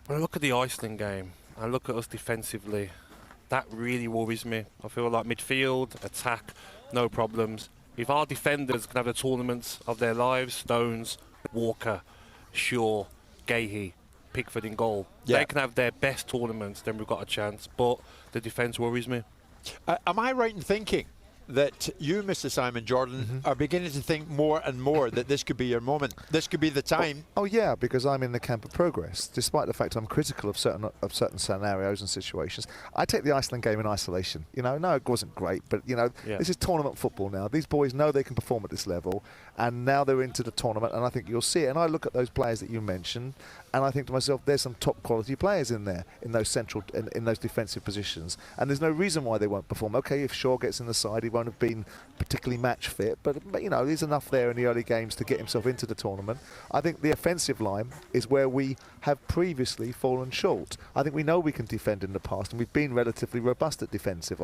When I look at the Iceland game, I look at us defensively, that really worries me. I feel like midfield, attack, no problems. If our defenders can have the tournaments of their lives, Stones, Walker, Shaw, Gahey, Pickford in goal, they can have their best tournaments, then we've got a chance. But the defence worries me. Am I right in thinking that you, Mr. Simon Jordan, are beginning to think more and more that this could be your moment? This could be the time. Oh yeah, because I'm in the camp of progress. Despite the fact I'm critical of certain scenarios and situations, I take the Iceland game in isolation. You know, no, it wasn't great, but you know, this is tournament football now. These boys know they can perform at this level, and now they're into the tournament, and I think you'll see it. And I look at those players that you mentioned, and I think to myself, there's some top quality players in there, in those central, in those defensive positions, and there's no reason why they won't perform. Okay, if Shaw gets in the side, he won't have been particularly match fit, but you know, there's enough there in the early games to get himself into the tournament. I think the offensive line is where we have previously fallen short. I think we know we can defend in the past, and we've been relatively robust at defensive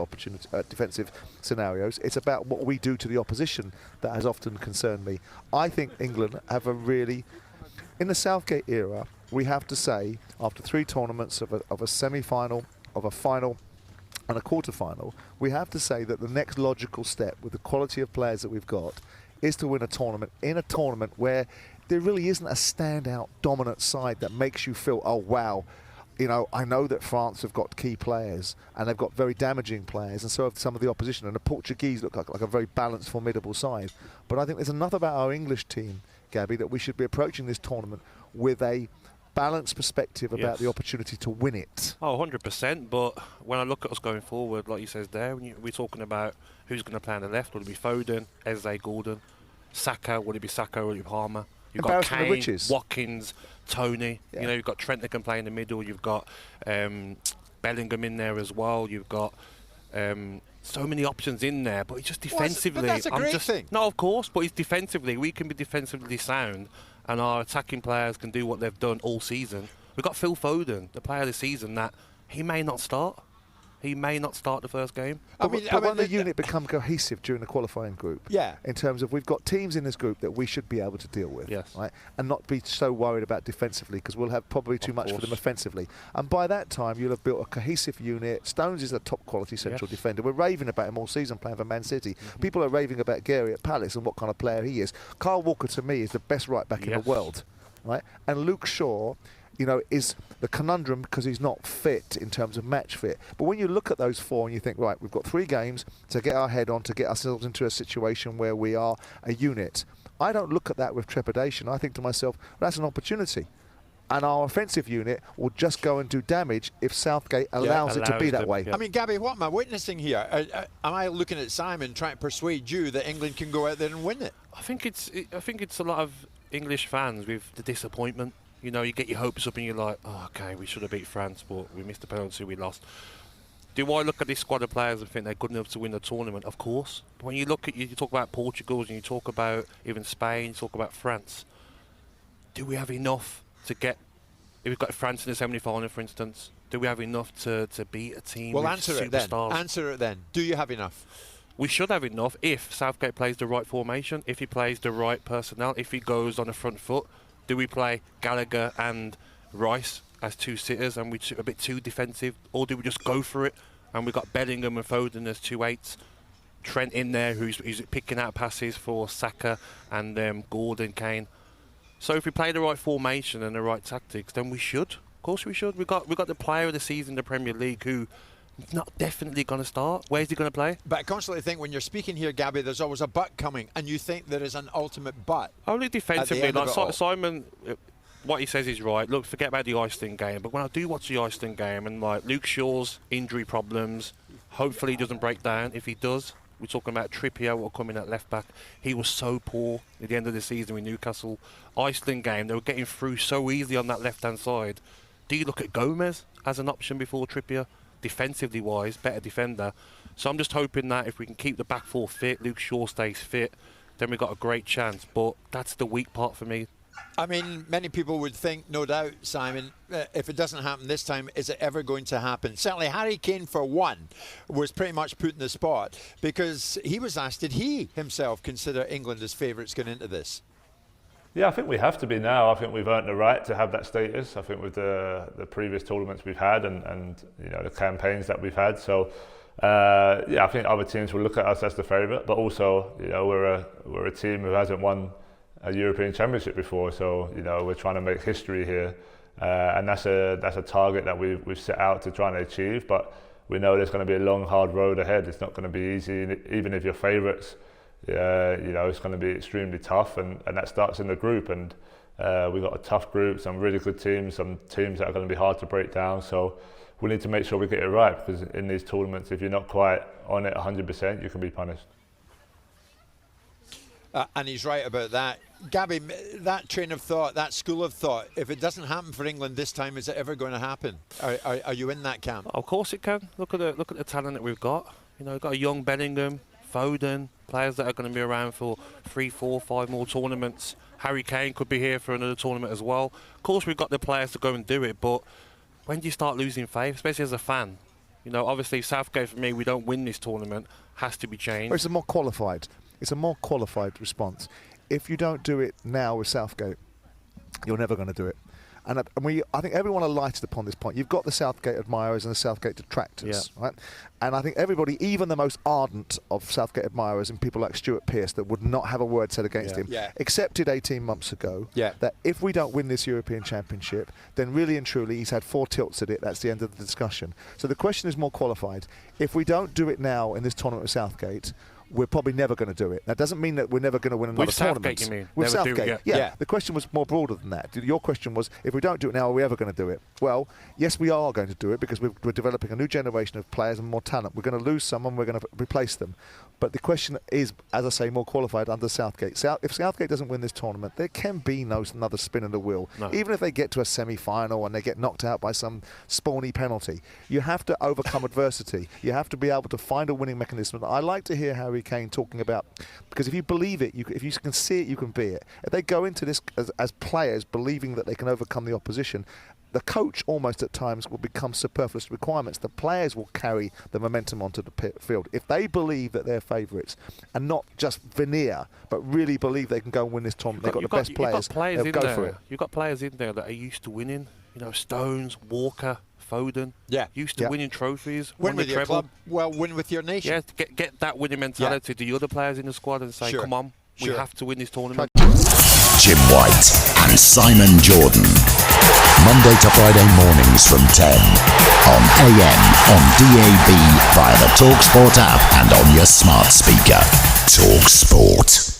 scenarios. It's about what we do to the opposition that has often concerned me. I think England have a really, in the Southgate era, we have to say, after 3 tournaments of a semi-final, of a final, and a quarter-final, we have to say that the next logical step with the quality of players that we've got is to win a tournament, in a tournament where there really isn't a standout dominant side that makes you feel, oh wow, you know, I know that France have got key players and they've got very damaging players, and so have some of the opposition, and the Portuguese look like a very balanced, formidable side. But I think there's enough about our English team, Gabby, that we should be approaching this tournament with a balanced perspective about the opportunity to win it. Oh, 100%. But when I look at us going forward, like you said there, we're talking about who's going to play on the left. Will it be Foden, Eze, Gordon, Saka? Will it be Saka? Will it be Palmer? You've got Kane, Watkins, Tony. You know, you've got Trent that can play in the middle. You've got Bellingham in there as well. You've got so many options in there. But it's just defensively. But that's a great thing. No, of course. But it's defensively. We can be defensively sound, and our attacking players can do what they've done all season. We've got Phil Foden, the player of the season, that he may not start. He may not start the first game. But when the unit become cohesive during the qualifying group, in terms of we've got teams in this group that we should be able to deal with, right, and not be so worried about defensively, because we'll have probably too much for them offensively. And by that time, you'll have built a cohesive unit. Stones is a top quality central defender. We're raving about him all season playing for Man City. People are raving about Gary at Palace and what kind of player he is. Kyle Walker, to me, is the best right back in the world, right? And Luke Shaw, you know, is the conundrum because he's not fit in terms of match fit. But when you look at those 4 and you think, right, we've got 3 games to get our head on, to get ourselves into a situation where we are a unit, I don't look at that with trepidation. I think to myself, well, that's an opportunity. And our offensive unit will just go and do damage if Southgate allows it to be that way. I mean, Gabby, what am I witnessing here? Am I looking at Simon trying to persuade you that England can go out there and win it? I think it's a lot of English fans with the disappointment. You know, you get your hopes up and you're like, oh, okay, we should have beat France, but we missed the penalty, we lost. Do I look at this squad of players and think they're good enough to win the tournament? Of course. But when you look at, you talk about Portugal and you talk about even Spain, you talk about France, do we have enough to get, if we've got France in the semi-final, for instance, do we have enough to beat a team with superstars? Answer it then. Do you have enough? We should have enough if Southgate plays the right formation, if he plays the right personnel, if he goes on the front foot. Do we play Gallagher and Rice as 2 sitters and we're a bit too defensive, or do we just go for it and we've got Bellingham and Foden as 2 8s, Trent in there who's picking out passes for Saka and Gordon, Kane? So if we play the right formation and the right tactics, then we should. Of course we should. We've got the player of the season in the Premier League who not definitely going to start. Where's he going to play? But I constantly think when you're speaking here, Gabby, there's always a but coming, and you think there is an ultimate but. Only defensively. Like Simon, what he says is right. Look, forget about the Iceland game. But when I do watch the Iceland game, and like Luke Shaw's injury problems, hopefully he doesn't break down. If he does, we're talking about Trippier will come in at left back. He was so poor at the end of the season with Newcastle. Iceland game, they were getting through so easily on that left-hand side. Do you look at Gomez as an option before Trippier? Defensively wise, better defender. So I'm just hoping that if we can keep the back 4 fit, Luke Shaw stays fit, then we've got a great chance. But that's the weak part for me. I mean, many people would think, no doubt, Simon, if it doesn't happen this time, is it ever going to happen? Certainly Harry Kane, for one, was pretty much put in the spot because he was asked, did he himself consider England as favourites going into this? Yeah, I think we have to be now. I think we've earned the right to have that status. I think with the previous tournaments we've had and the campaigns that we've had. So I think other teams will look at us as the favourite, but also we're a team who hasn't won a European Championship before. So we're trying to make history here, and that's a target that we've set out to try and achieve. But we know there's going to be a long, hard road ahead. It's not going to be easy, even if you're favourites. It's going to be extremely tough, and that starts in the group. And we've got a tough group, some really good teams, some teams that are going to be hard to break down. So we need to make sure we get it right, because in these tournaments, if you're not quite on it 100%, you can be punished. And he's right about that. Gabby, that train of thought, that school of thought, if it doesn't happen for England this time, is it ever going to happen? Are you in that camp? Of course it can. Look at the talent that we've got. We've got a young Bellingham, Foden, players that are going to be around for 3, 4, 5 more tournaments. Harry Kane could be here for another tournament as well. Of course, we've got the players to go and do it, but when do you start losing faith, especially as a fan? Obviously, Southgate, for me, we don't win this tournament, has to be changed. Well, it's a more qualified response. If you don't do it now with Southgate, you're never going to do it. And I think everyone alighted upon this point. You've got the Southgate admirers and the Southgate detractors, right? And I think everybody, even the most ardent of Southgate admirers and people like Stuart Pearce that would not have a word said against him, accepted 18 months ago that if we don't win this European Championship, then really and truly he's had 4 tilts at it. That's the end of the discussion. So the question is more qualified. If we don't do it now in this tournament with Southgate, we're probably never going to do it. That doesn't mean that we're never going to win another tournament. Southgate, you mean? With never Southgate, yeah. The question was more broader than that. Your question was, if we don't do it now, are we ever going to do it? Well, yes, we are going to do it, because we're developing a new generation of players and more talent. We're going to lose some and we're going to replace them. But the question is, as I say, more qualified under Southgate. If Southgate doesn't win this tournament, there can be another spin in the wheel. No. Even if they get to a semi-final and they get knocked out by some spawny penalty, you have to overcome adversity. You have to be able to find a winning mechanism. I like to hear Harry Kane talking about, because if you believe it, if you can see it, you can be it. If they go into this as players believing that they can overcome the opposition, the coach almost at times will become superfluous requirements. The players will carry the momentum onto the field. If they believe that they're favourites and not just veneer, but really believe they can go and win this tournament, they've got the best players, they'll go for it. You've got players in there that are used to winning. Stones, Walker, Foden, used to winning trophies. Win with your club, win with your nation. Yeah, get that winning mentality to the other players in the squad and say, come on, we have to win this tournament. Jim White and Simon Jordan. Monday to Friday mornings from 10 on AM, on DAB, via the talkSPORT app and on your smart speaker. talkSPORT.